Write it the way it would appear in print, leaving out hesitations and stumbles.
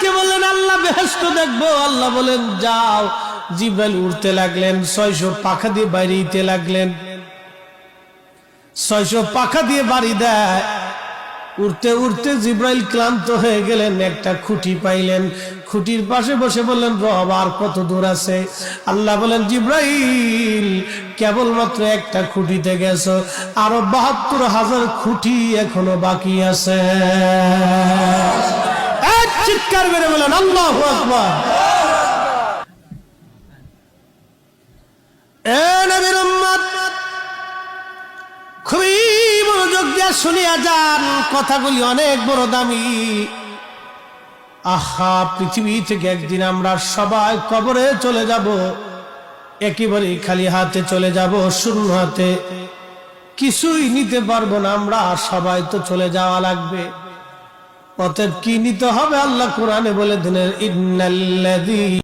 কে বললেন আল্লাহ বেহেশত দেখবো, আল্লাহ বলেন যাও। জিব্রাইল উড়তে লাগলেন, 600 পাখা দিয়ে বাড়িতে লাগলেন। 600 পাখা দিয়ে বাড়ি দেয়। উড়তে উড়তে জিব্রাইল ক্লান্ত হয়ে গেলেন, একটা খুঁটি পাইলেন। খুঁটির পাশে বসে বললেন রব আর কত দূর আছে? আল্লাহ বলেন চিব্রাইল কেবলমাত্র একটা খুঁটিতে গেছো, আরো ৭২,০০০ খুঁটি এখনো বাকি আছে। এক চিৎকার করে বলেন আল্লাহু আকবার। এ নবীর উম্মত, খুবই মনোযোগ দিয়ে শুনিয়া যান, কথাগুলি অনেক বড় দামি। আহা, পৃথিবী থেকে একদিন আমরা সবাই কবরে চলে যাব, একেবারে খালি হাতে চলে যাব, শূন্য হাতে, কিছুই নিতে পারবো না আমরা। সবাই তো চলে যাওয়া লাগবে, অতএব কি নিতে হবে? আল্লাহ কোরআনে বলে দিলেন ইন্নাল্লাযী